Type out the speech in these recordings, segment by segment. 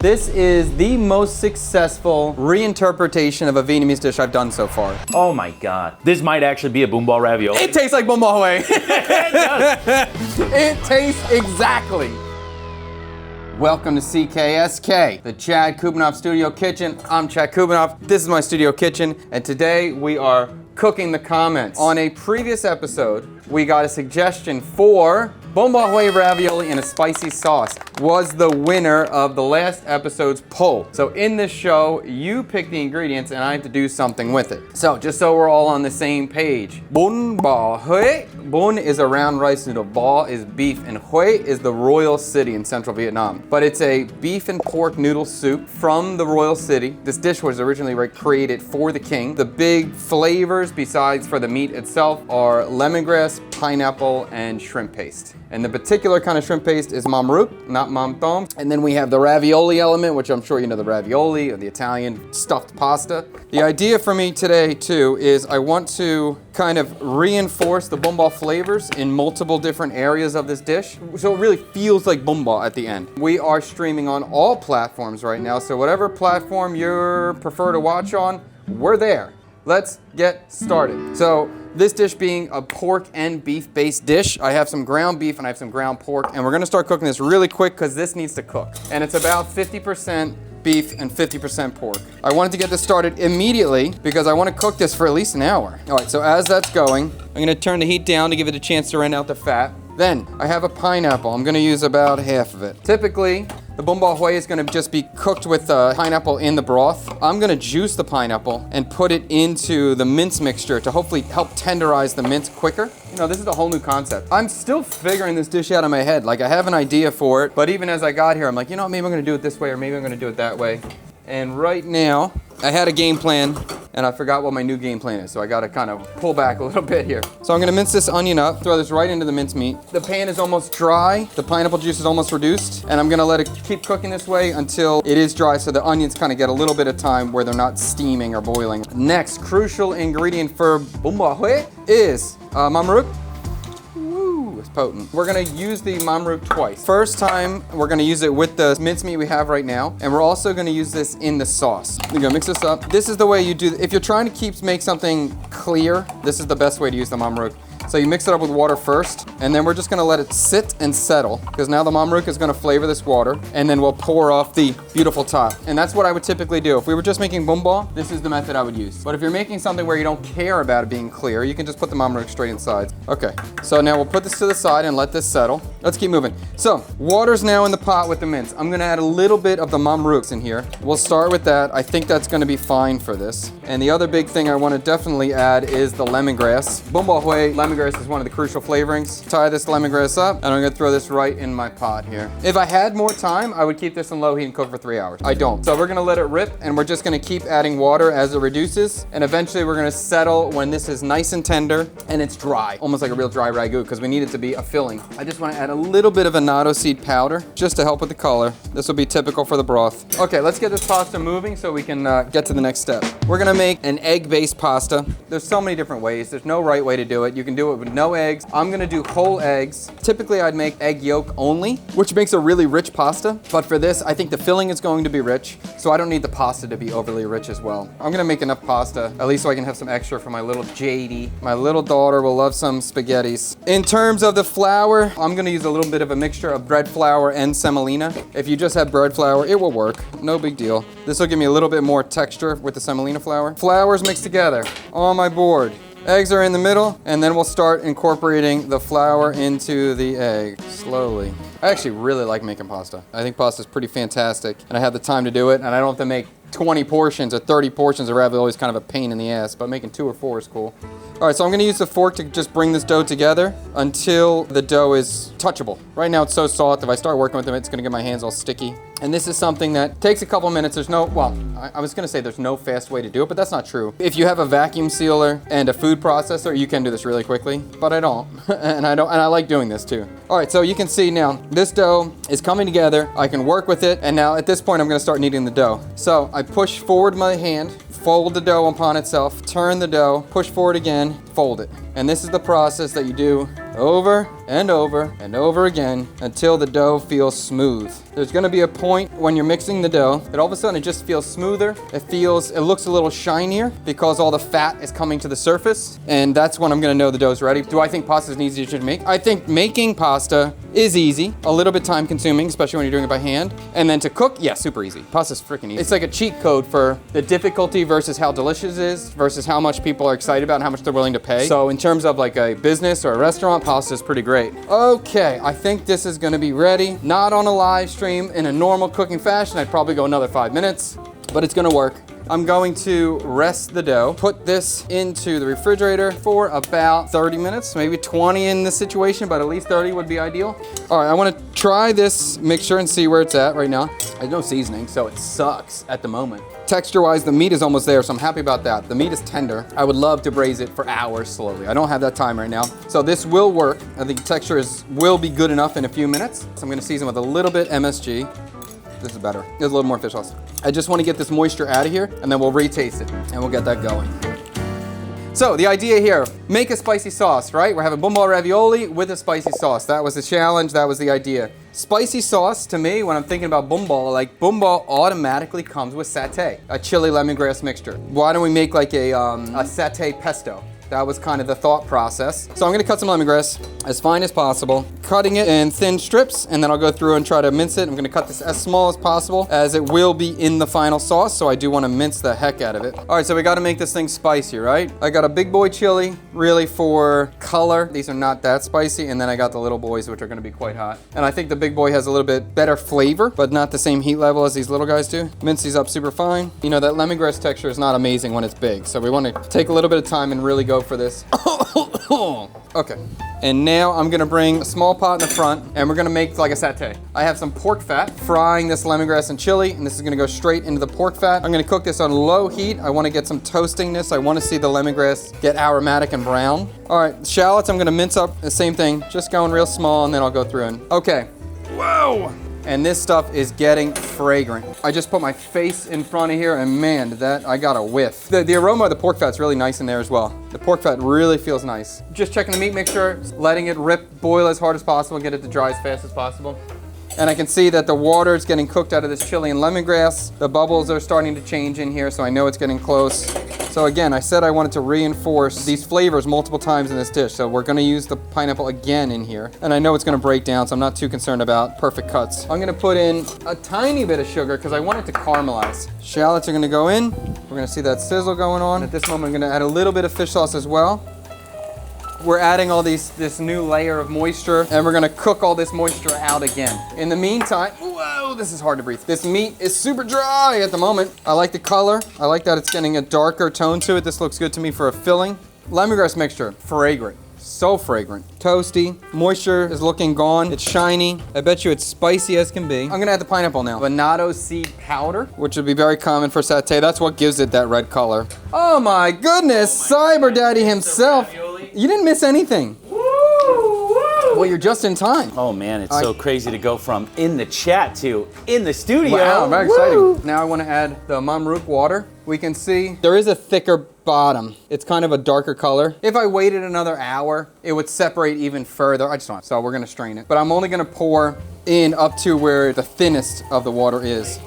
This is the most successful reinterpretation of a Vietnamese dish I've done so far. Oh my God. This might actually be a bún bò ravioli. It tastes like bún bò Huế. It does. It tastes exactly. Welcome to CKSK, the Chad Kubanoff Studio Kitchen. I'm Chad Kubanoff. This is my studio kitchen, and today we are cooking the comments. On a previous episode, we got a suggestion for bún bò Huế ravioli in a spicy sauce. Was the winner of the last episode's poll. So in this show, you pick the ingredients and I have to do something with it. So just so we're all on the same page. Bún bò Huế. Bún is a round rice noodle. Bò is beef, and Huế is the royal city in central Vietnam. But it's a beef and pork noodle soup from the royal city. This dish was originally created for the king. The big flavors, besides for the meat itself, are lemongrass, pineapple, and shrimp paste. And the particular kind of shrimp paste is mam ruk, not mam tom. And then we have the ravioli element, which I'm sure you know the ravioli, or the Italian stuffed pasta. The idea for me today, too, is I want to kind of reinforce the bún bò flavors in multiple different areas of this dish, so it really feels like bún bò at the end. We are streaming on all platforms right now, so whatever platform you prefer to watch on, we're there. Let's get started. So this dish being a pork and beef based dish, I have some ground beef and I have some ground pork, and we're gonna start cooking this really quick because this needs to cook. And it's about 50% beef and 50% pork. I wanted to get this started immediately because I want to cook this for at least an hour. All right, so as that's going, I'm gonna turn the heat down to give it a chance to run out the fat. Then I have a pineapple. I'm gonna use about half of it. Typically, the bún bò Huế is gonna just be cooked with pineapple in the broth. I'm gonna juice the pineapple and put it into the mince mixture to hopefully help tenderize the mince quicker. You know, this is a whole new concept. I'm still figuring this dish out in my head. Like, I have an idea for it, but even as I got here, I'm like, you know what, maybe I'm gonna do it this way, or maybe I'm gonna do it that way. And right now, I had a game plan, and I forgot what my new game plan is, so I gotta kind of pull back a little bit here. So I'm gonna mince this onion up, throw this right into the mince meat. The pan is almost dry, the pineapple juice is almost reduced, and I'm gonna let it keep cooking this way until it is dry, so the onions kind of get a little bit of time where they're not steaming or boiling. Next crucial ingredient for bún bò Huế is mam ruk. It's potent. We're gonna use the mam ruk twice. First time, we're gonna use it with the mincemeat we have right now, and we're also gonna use this in the sauce. We're gonna mix this up. This is the way you do, if you're trying to make something clear, this is the best way to use the mam ruk. So you mix it up with water first, and then we're just gonna let it sit and settle, because now the mam ruk is gonna flavor this water, and then we'll pour off the beautiful top. And that's what I would typically do. If we were just making bún bò, this is the method I would use. But if you're making something where you don't care about it being clear, you can just put the mam ruk straight inside. Okay, so now we'll put this to the side and let this settle. Let's keep moving. So, water's now in the pot with the mince. I'm gonna add a little bit of the mam ruks in here. We'll start with that. I think that's gonna be fine for this. And the other big thing I wanna definitely add is the lemongrass. Bún bò Huế, lemongrass is one of the crucial flavorings. Tie this lemongrass up, and I'm gonna throw this right in my pot here. If I had more time, I would keep this in low heat and cook for 3 hours. I don't. So we're gonna let it rip, and we're just gonna keep adding water as it reduces, and eventually we're gonna settle when this is nice and tender, and it's dry, almost like a real dry ragu, because we need it to be a filling. I just wanna add a little bit of annatto seed powder, just to help with the color. This will be typical for the broth. Okay, let's get this pasta moving so we can get to the next step. We're gonna make an egg-based pasta. There's so many different ways. There's no right way to do it. You can do it with no eggs. I'm gonna do whole eggs. Typically I'd make egg yolk only, which makes a really rich pasta. But for this, I think the filling is going to be rich, so I don't need the pasta to be overly rich as well. I'm gonna make enough pasta, at least so I can have some extra for my little JD. My little daughter will love some spaghettis. In terms of the flour, I'm gonna use a little bit of a mixture of bread flour and semolina. If you just have bread flour, it will work, no big deal. This will give me a little bit more texture with the semolina flour. Flours mixed together on my board. Eggs are in the middle, and then we'll start incorporating the flour into the egg, slowly. I actually really like making pasta. I think pasta is pretty fantastic, and I have the time to do it, and I don't have to make 20 portions or 30 portions of ravioli is kind of a pain in the ass, but making 2 or 4 is cool. All right, so I'm gonna use the fork to just bring this dough together until the dough is touchable. Right now it's so soft, if I start working with it, it's gonna get my hands all sticky. And this is something that takes a couple minutes. There's no, well, I was gonna say there's no fast way to do it, but that's not true. If you have a vacuum sealer and a food processor, you can do this really quickly, but I don't. and I like doing this too. All right, so you can see now, this dough is coming together. I can work with it, and now at this point, I'm gonna start kneading the dough. So I push forward my hand, fold the dough upon itself, turn the dough, push forward again, fold it. And this is the process that you do over and over again until the dough feels smooth. There's gonna be a point when you're mixing the dough that all of a sudden it just feels smoother. It looks a little shinier because all the fat is coming to the surface. And that's when I'm gonna know the dough's ready. Do I think pasta is easy to make? I think making pasta is easy, a little bit time consuming, especially when you're doing it by hand. And then to cook, yeah, super easy. Pasta's freaking easy. It's like a cheat code for the difficulty versus how delicious it is versus how much people are excited about and how much they're willing to pay. So in terms of like a business or a restaurant, pasta is pretty great. Okay, I think this is gonna be ready. Not on a live stream in a normal cooking fashion. I'd probably go another 5 minutes, but it's gonna work. I'm going to rest the dough, put this into the refrigerator for about 30 minutes, maybe 20 in this situation, but at least 30 would be ideal. All right, I wanna try this mixture and see where it's at right now. There's no seasoning, so it sucks at the moment. Texture-wise, the meat is almost there, so I'm happy about that. The meat is tender. I would love to braise it for hours slowly. I don't have that time right now. So this will work. I think the texture will be good enough in a few minutes. So I'm gonna season with a little bit MSG. This is better. There's a little more fish sauce. I just want to get this moisture out of here, and then we'll retaste it, and we'll get that going. So the idea here, make a spicy sauce, right? We're having bumbo ravioli with a spicy sauce. That was the challenge, that was the idea. Spicy sauce, to me, when I'm thinking about bumbo, like bumbo automatically comes with saté, a chili lemongrass mixture. Why don't we make like a saté pesto? That was kind of the thought process. So I'm gonna cut some lemongrass as fine as possible, cutting it in thin strips, and then I'll go through and try to mince it. I'm gonna cut this as small as possible as it will be in the final sauce, so I do wanna mince the heck out of it. All right, so we gotta make this thing spicy, right? I got a big boy chili, really for color. These are not that spicy, and then I got the little boys, which are gonna be quite hot. And I think the big boy has a little bit better flavor, but not the same heat level as these little guys do. Mince these up super fine. You know, that lemongrass texture is not amazing when it's big, so we wanna take a little bit of time and really go for this. Okay, and now I'm gonna bring a small pot in the front, and we're gonna make like a satay. I have some pork fat frying this lemongrass and chili, and this is gonna go straight into the pork fat. I'm gonna cook this on low heat. I wanna get some toastingness. I wanna see the lemongrass get aromatic and brown. All right, shallots I'm gonna mince up, the same thing, just going real small, and then I'll go through and, okay. Whoa! And this stuff is getting fragrant. I just put my face in front of here, and man, I got a whiff. The aroma of the pork fat's really nice in there as well. The pork fat really feels nice. Just checking the meat mixture, letting it boil as hard as possible, get it to dry as fast as possible. And I can see that the water is getting cooked out of this chili and lemongrass. The bubbles are starting to change in here, so I know it's getting close. So again, I said I wanted to reinforce these flavors multiple times in this dish, so we're gonna use the pineapple again in here. And I know it's gonna break down, so I'm not too concerned about perfect cuts. I'm gonna put in a tiny bit of sugar because I want it to caramelize. Shallots are gonna go in. We're gonna see that sizzle going on. At this moment, I'm gonna add a little bit of fish sauce as well. We're adding all this new layer of moisture, and we're gonna cook all this moisture out again. In the meantime, whoa, this is hard to breathe. This meat is super dry at the moment. I like the color. I like that it's getting a darker tone to it. This looks good to me for a filling. Lemongrass mixture, fragrant. So fragrant. Toasty. Moisture is looking gone. It's shiny. I bet you it's spicy as can be. I'm gonna add the pineapple now. Venado seed powder, which would be very common for satay. That's what gives it that red color. Oh my goodness, Cyber Daddy himself. You didn't miss anything. Well, you're just in time. Oh man, it's so crazy to go from in the chat to in the studio. Wow, very exciting. Now I want to add the Mamruk water. We can see there is a thicker bottom. It's kind of a darker color. If I waited another hour, it would separate even further. I just don't, so we're gonna strain it. But I'm only gonna pour in up to where the thinnest of the water is.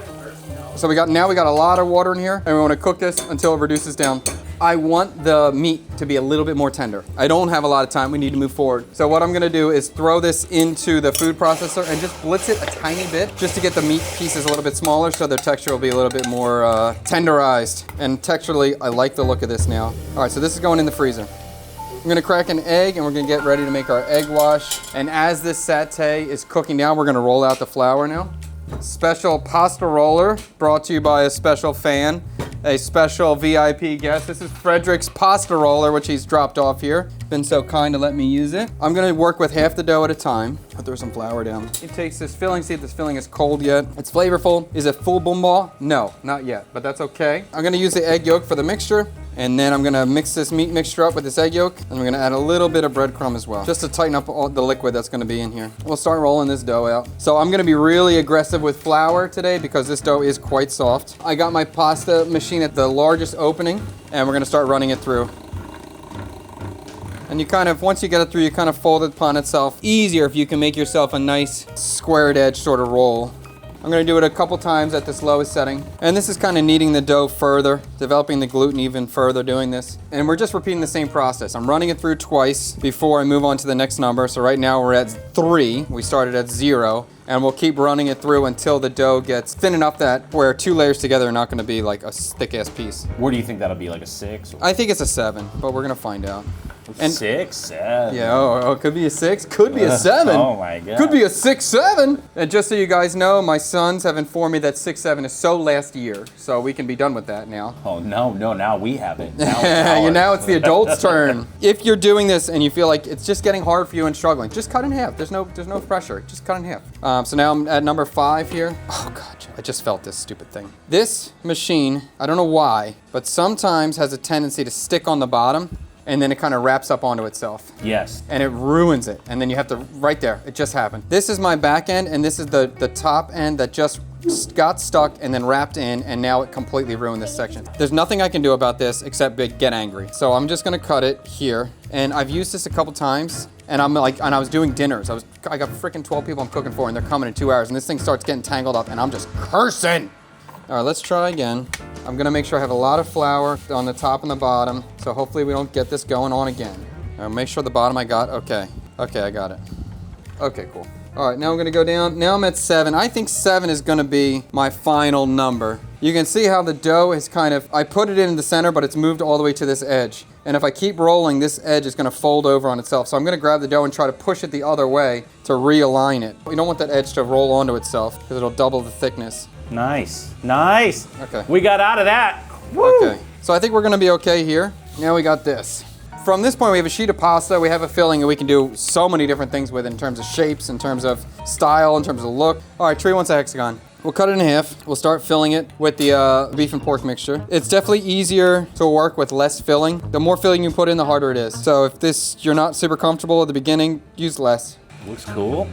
So now we got a lot of water in here, and we want to cook this until it reduces down. I want the meat to be a little bit more tender. I don't have a lot of time. We need to move forward. So what I'm gonna do is throw this into the food processor and just blitz it a tiny bit, just to get the meat pieces a little bit smaller, so the texture will be a little bit more tenderized. And texturally, I like the look of this now. All right, so this is going in the freezer. I'm gonna crack an egg, and we're gonna get ready to make our egg wash. And as this satay is cooking down, we're gonna roll out the flour now. Special pasta roller brought to you by a special fan, a special VIP guest. This is Frederick's pasta roller, which he's dropped off here. Been so kind to let me use it. I'm gonna work with half the dough at a time. I'll throw some flour down. It takes this filling, see if this filling is cold yet. It's flavorful. Is it full bumbo? No, not yet, but that's okay. I'm gonna use the egg yolk for the mixture, and then I'm gonna mix this meat mixture up with this egg yolk, and we're gonna add a little bit of breadcrumb as well, just to tighten up all the liquid that's gonna be in here. We'll start rolling this dough out. So I'm gonna be really aggressive with flour today because this dough is quite soft. I got my pasta machine at the largest opening, and we're gonna start running it through. And you kind of, once you get it through, you kind of fold it upon itself. Easier if you can make yourself a nice squared edge sort of roll. I'm gonna do it a couple times at this lowest setting. And this is kind of kneading the dough further, developing the gluten even further doing this. And we're just repeating the same process. I'm running it through twice before I move on to the next number. So right now we're at 3, we started at 0. And we'll keep running it through until the dough gets thin enough that where 2 layers together are not gonna be like a thick ass piece. Where do you think that'll be, like a 6? I think it's a 7, but we're gonna find out. And 6, 7. Yeah, oh, it could be a 6, could be a 7. Oh my God. Could be a 6, 7. And just so you guys know, my sons have informed me that 6, 7 is so last year, so we can be done with that now. Oh no, now we have it. Now it's Now it's the adults' turn. If you're doing this and you feel like it's just getting hard for you and struggling, just cut in half. There's no pressure. Just cut in half. So now I'm at number 5 here. Oh God, I just felt this stupid thing. This machine, I don't know why, but sometimes has a tendency to stick on the bottom and then it kind of wraps up onto itself. Yes. And it ruins it. And then you have to, right there, it just happened. This is my back end and this is the top end that just got stuck and then wrapped in, and now it completely ruined this section. There's nothing I can do about this except get angry. So I'm just gonna cut it here. And I've used this a couple times, and I was doing dinners. I got freaking 12 people I'm cooking for, and they're coming in 2 hours, and this thing starts getting tangled up, and I'm just cursing. All right, let's try again. I'm gonna make sure I have a lot of flour on the top and the bottom, so hopefully we don't get this going on again. All right, make sure the bottom I got, okay. Okay, I got it. Okay, cool. All right, now I'm gonna go down. Now I'm at 7. I think 7 is gonna be my final number. You can see how the dough is kind of, I put it in the center, but it's moved all the way to this edge. And if I keep rolling, this edge is gonna fold over on itself. So I'm gonna grab the dough and try to push it the other way to realign it. You don't want that edge to roll onto itself because it'll double the thickness. Nice, nice. Okay. We got out of that. Woo! Okay, so I think we're gonna be okay here. Now we got this. From this point, we have a sheet of pasta, we have a filling, and we can do so many different things with it in terms of shapes, in terms of style, in terms of look. All right, Tree wants a hexagon. We'll cut it in half. We'll start filling it with the beef and pork mixture. It's definitely easier to work with less filling. The more filling you put in, the harder it is. So if you're not super comfortable at the beginning, use less. Looks cool.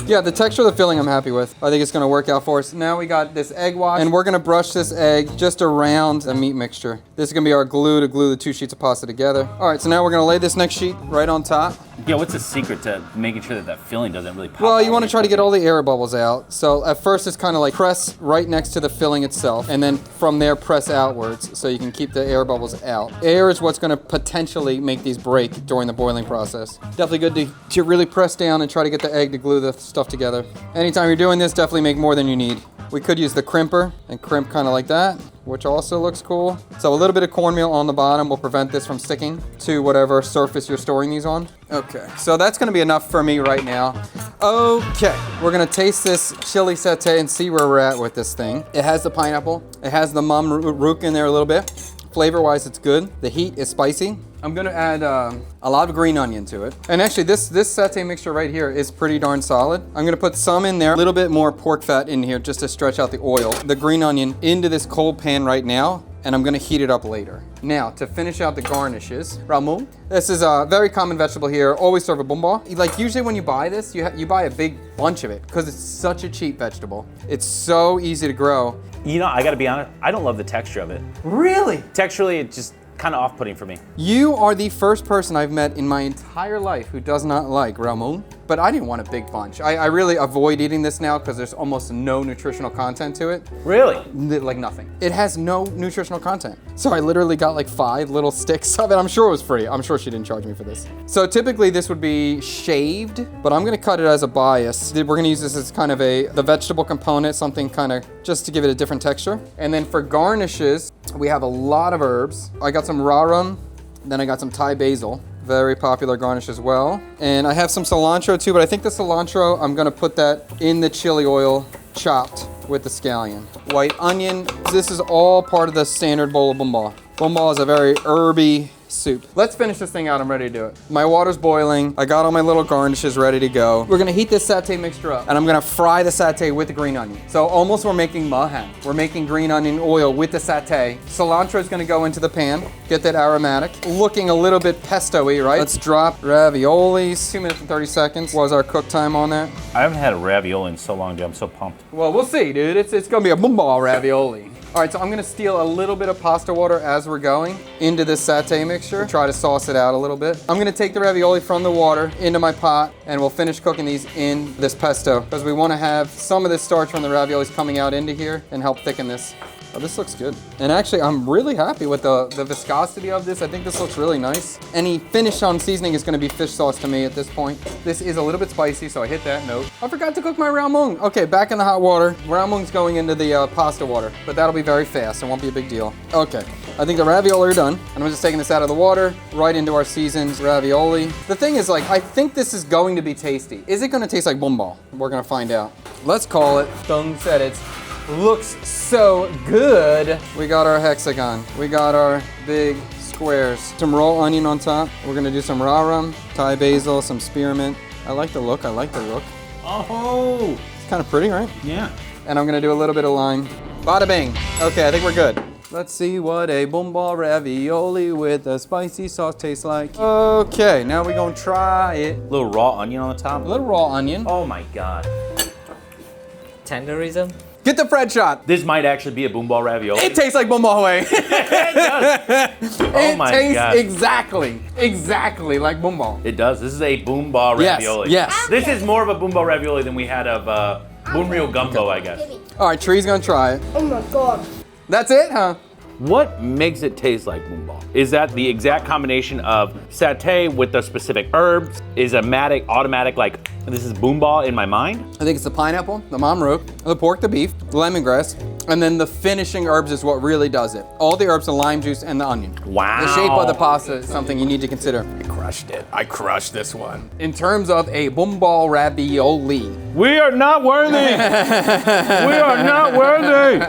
Yeah, the texture of the filling I'm happy with. I think it's gonna work out for us. Now we got this egg wash, and we're gonna brush this egg just around the meat mixture. This is gonna be our glue to glue the 2 sheets of pasta together. All right, so now we're gonna lay this next sheet right on top. Yeah, what's the secret to making sure that filling doesn't really pop Well, out you wanna when try to you're get all the air bubbles out. So at first it's kind of like press right next to the filling itself, and then from there press outwards so you can keep the air bubbles out. Air is what's gonna potentially make these break during the boiling process. Definitely good to really press down and try to get the egg to glue the stuff together. Anytime you're doing this, definitely make more than you need. We could use the crimper and crimp kind of like that, which also looks cool. So a little bit of cornmeal on the bottom will prevent this from sticking to whatever surface you're storing these on. Okay, so that's gonna be enough for me right now. Okay, we're gonna taste this chili satay and see where we're at with this thing. It has the pineapple, it has the mum rook in there a little bit. Flavor-wise, it's good. The heat is spicy. I'm gonna add a lot of green onion to it. And actually, this satay mixture right here is pretty darn solid. I'm gonna put some in there, a little bit more pork fat in here just to stretch out the oil. The green onion into this cold pan right now, and I'm gonna heat it up later. Now, to finish out the garnishes, Ramon. This is a very common vegetable here. Always serve a bumba. Like usually when you buy this, you buy a big bunch of it because it's such a cheap vegetable. It's so easy to grow. You know, I gotta be honest, I don't love the texture of it. Really? Texturally, it's just kind of off-putting for me. You are the first person I've met in my entire life who does not like Ramon, but I didn't want a big bunch. I really avoid eating this now because there's almost no nutritional content to it. Really? Like nothing. It has no nutritional content. So I literally got like 5 little sticks of it. I'm sure it was free. I'm sure she didn't charge me for this. So typically this would be shaved, but I'm gonna cut it as a bias. We're gonna use this as kind of the vegetable component, something kind of just to give it a different texture. And then for garnishes, we have a lot of herbs. I got some rarum, then I got some Thai basil. Very popular garnish as well. And I have some cilantro too, but I think the cilantro, I'm gonna put that in the chili oil chopped with the scallion. White onion, this is all part of the standard bowl of bumba. Bumba is a very herby soup. Let's finish this thing out, I'm ready to do it. My water's boiling, I got all my little garnishes ready to go. We're gonna heat this satay mixture up, and I'm gonna fry the satay with the green onion. So almost we're making mahan. We're making green onion oil with the satay. Cilantro is gonna go into the pan, get that aromatic. Looking a little bit pesto-y, right? Let's drop raviolis. 2 minutes and 30 seconds was our cook time on that. I haven't had a ravioli in so long, dude. I'm so pumped. Well, we'll see, dude. It's gonna be a bumba ravioli. All right, so I'm gonna steal a little bit of pasta water as we're going into this satay mixture. Try to sauce it out a little bit. I'm gonna take the ravioli from the water into my pot, and we'll finish cooking these in this pesto because we wanna have some of this starch from the raviolis coming out into here and help thicken this. Oh, this looks good. And actually, I'm really happy with the viscosity of this. I think this looks really nice. Any finish on seasoning is gonna be fish sauce to me at this point. This is a little bit spicy, so I hit that note. I forgot to cook my ramen. Okay, back in the hot water. Ramen's going into the pasta water, but that'll be very fast. It won't be a big deal. Okay, I think the ravioli are done. And I'm just taking this out of the water, right into our seasoned ravioli. The thing is, like, I think this is going to be tasty. Is it gonna taste like bumbal? We're gonna find out. Let's call it. Tung said it. Looks so good. We got our hexagon. We got our big squares. Some raw onion on top. We're gonna do some raram, Thai basil, some spearmint. I like the look, I like the look. Oh! It's kind of pretty, right? Yeah. And I'm gonna do a little bit of lime. Bada bing. Okay, I think we're good. Let's see what a bumbal ravioli with a spicy sauce tastes like. Okay, now we're gonna try it. A little raw onion on the top. A little raw onion. Oh my God. Tenderism. Get the Fred shot. This might actually be a boomball ravioli. It tastes like bumbal way. It does. Oh my It God. tastes exactly like bumbal. It does. This is a boomball ravioli. Yes. This is more of a boomball ravioli than we had of boonreal gumbo, I guess. All right, Tree's gonna try it. Oh my God. That's it, huh? What makes it taste like boomball? Is that the exact combination of satay with the specific herbs? Is automatic, like, this is boomball in my mind? I think it's the pineapple, the mamrook, the pork, the beef, the lemongrass, and then the finishing herbs is what really does it. All the herbs, the lime juice, and the onion. Wow. The shape of the pasta is something you need to consider. I crushed it. I crushed this one. In terms of a boomball ravioli. We are not worthy. We are not worthy.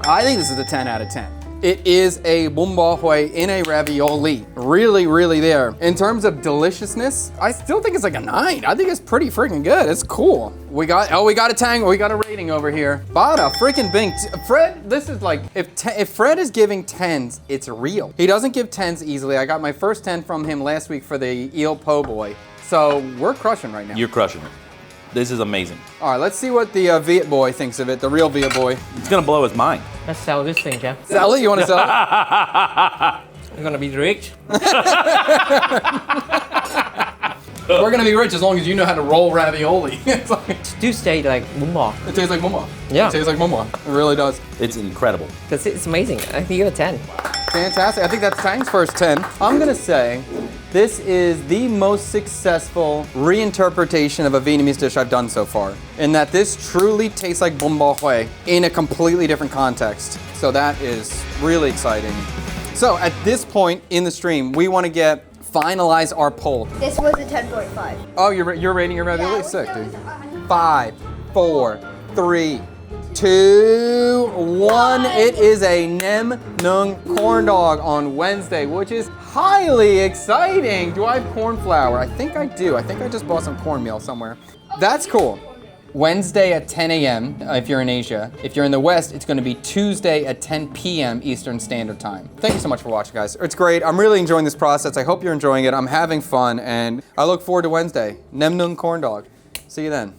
I think this is a 10 out of 10. It is a boombal hue in a ravioli. Really, really there. In terms of deliciousness, I still think it's like a 9. I think it's pretty freaking good. It's cool. We got a tang. We got a rating over here. Bada freaking bing. Fred, this is like, if Fred is giving 10s, it's real. He doesn't give 10s easily. I got my first 10 from him last week for the eel po' boy. So we're crushing right now. You're crushing it. This is amazing. All right, let's see what the Viet boy thinks of it, the real Viet boy. It's gonna blow his mind. Let's sell this thing, Jeff. Sell it? You want to sell it? We're gonna be rich. We're gonna be rich as long as you know how to roll ravioli. It's like, Do stay like bumbal. it tastes like mama. Yeah. It tastes like mama. It really does. It's incredible. Cause it's amazing. I think you're a 10. Fantastic. I think that's Tang's first 10. I'm gonna say this is the most successful reinterpretation of a Vietnamese dish I've done so far. In that this truly tastes like bún bò Huế in a completely different context. So that is really exciting. So at this point in the stream, we want to finalize our poll. This was a 10.5. Oh, you're rating your ravioli? Yeah, Sick, it dude. was 100. 5, 4, 3, 2, 1. It is a Nem Nung corn dog on Wednesday, which is highly exciting. Do I have corn flour? I think I do. I think I just bought some cornmeal somewhere. That's cool. Wednesday at 10 a.m. If you're in Asia. If you're in the West, it's going to be Tuesday at 10 p.m. Eastern Standard Time. Thank you so much for watching, guys. It's great. I'm really enjoying this process. I hope you're enjoying it. I'm having fun, and I look forward to Wednesday. Nem Nung corn dog. See you then.